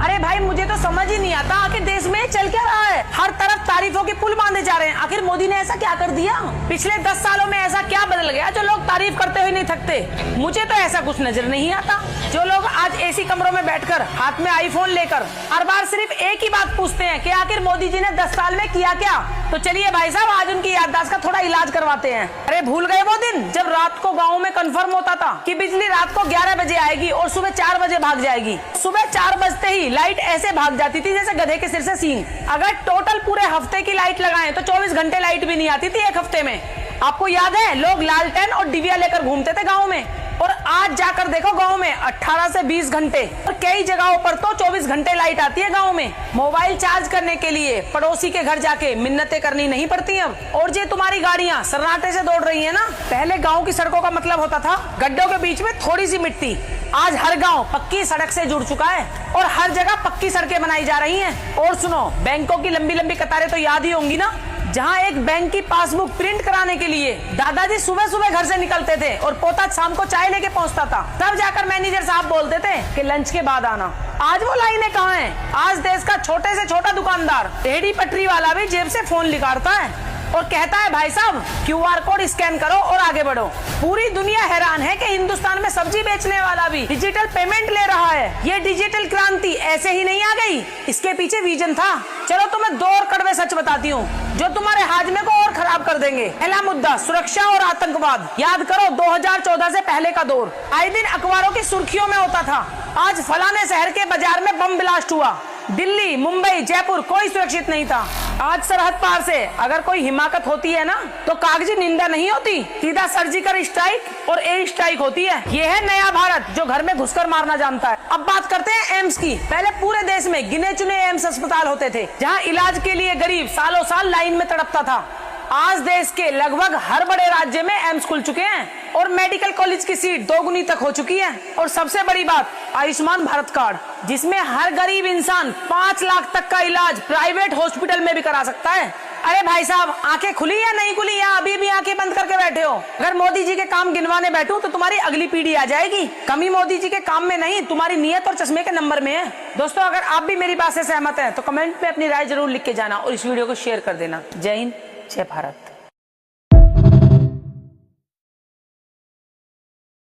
अरे भाई मुझे तो समझ ही नहीं आता आखिर देश में चल क्या रहा है। हर तरफ तारीफों के पुल बांधे जा रहे हैं। आखिर मोदी ने ऐसा क्या कर दिया? पिछले 10 सालों में ऐसा क्या बदल गया जो लोग तारीफ करते हुए नहीं थकते? मुझे तो ऐसा कुछ नजर नहीं आता। जो लोग आज एसी कमरों में बैठकर हाथ में आईफोन लेकर हर बार सिर्फ एक ही बात पूछते हैं कि आखिर मोदी जी ने 10 साल में किया क्या, तो चलिए भाई साहब आज उनकी याददाश्त का थोड़ा इलाज करवाते हैं। अरे भूल गए वो दिन जब रात को गाँव में कन्फर्म होता था कि बिजली रात को 11 बजे आएगी और सुबह 4 बजे भाग जाएगी। सुबह 4 बजते ही लाइट ऐसे भाग जाती थी जैसे गधे के सिर से सींग। अगर टोटल पूरे हफ्ते की लाइट लगाएं तो 24 घंटे लाइट भी नहीं आती थी एक हफ्ते में। आपको याद है लोग लालटेन और डिबिया लेकर घूमते थे गाँव में, और आज जाकर देखो गांव में 18 से 20 घंटे और कई जगहों पर तो 24 घंटे लाइट आती है गांव में। मोबाइल चार्ज करने के लिए पड़ोसी के घर जाके मिन्नतें करनी नहीं पड़ती अब। और जे तुम्हारी गाड़ियां सन्नाटे से दौड़ रही है ना, पहले गांव की सड़कों का मतलब होता था गड्ढों के बीच में थोड़ी सी मिट्टी। आज हर गांव पक्की सड़क से जुड़ चुका है और हर जगह पक्की सड़कें बनाई जा रही हैं। और सुनो, बैंकों की लंबी लंबी कतारें तो याद ही होंगी ना, जहाँ एक बैंक की पासबुक प्रिंट कराने के लिए दादाजी सुबह सुबह घर से निकलते थे और पोता शाम को चाय लेके पहुँचता था। तब जाकर मैनेजर साहब बोलते थे कि लंच के बाद आना। आज वो लाइनें कहाँ हैं? आज देश का छोटे से छोटा दुकानदार, रेहड़ी पटरी वाला भी जेब से फोन निकालता है और कहता है भाई साहब QR कोड स्कैन करो और आगे बढ़ो। पूरी दुनिया हैरान है कि हिंदुस्तान में सब्जी बेचने वाला भी डिजिटल पेमेंट ले रहा है। ये डिजिटल क्रांति ऐसे ही नहीं आ गई, इसके पीछे विजन था। चलो तुम्हें 2 और कड़वे सच बताती हूँ जो तुम्हारे हाजमे को और खराब कर देंगे। पहला मुद्दा, सुरक्षा और आतंकवाद। याद करो 2014 से पहले का दौर, आए दिन अखबारों की सुर्खियों में होता था आज फलाने शहर के बाजार में बम ब्लास्ट हुआ। दिल्ली, मुंबई, जयपुर कोई सुरक्षित नहीं था। आज सरहद पार से अगर कोई हिमाकत होती है ना तो कागजी निंदा नहीं होती, सीधा सर्जिकल स्ट्राइक और एयर स्ट्राइक होती है। ये है नया भारत जो घर में घुसकर मारना जानता है। अब बात करते हैं एम्स की। पहले पूरे देश में गिने चुने एम्स अस्पताल होते थे जहाँ इलाज के लिए गरीब सालों साल लाइन में तड़पता था। आज देश के लगभग हर बड़े राज्य में एम्स खुल चुके हैं और मेडिकल कॉलेज की सीट 2 गुनी तक हो चुकी है। और सबसे बड़ी बात, आयुष्मान भारत कार्ड, जिसमें हर गरीब इंसान 5 लाख तक का इलाज प्राइवेट हॉस्पिटल में भी करा सकता है। अरे भाई साहब, आंखें खुली या नहीं खुली, या अभी भी आंखें बंद करके बैठे हो? अगर मोदी जी के काम गिनवाने बैठूं तो तुम्हारी अगली पीढ़ी आ जाएगी। कमी मोदी जी के काम में नहीं, तुम्हारी नियत और चश्मे के नंबर में है। दोस्तों, अगर आप भी मेरी बात से सहमत हैं तो कमेंट में अपनी राय जरूर लिख के जाना और इस वीडियो को शेयर कर देना। जय हिंद, जय भारत।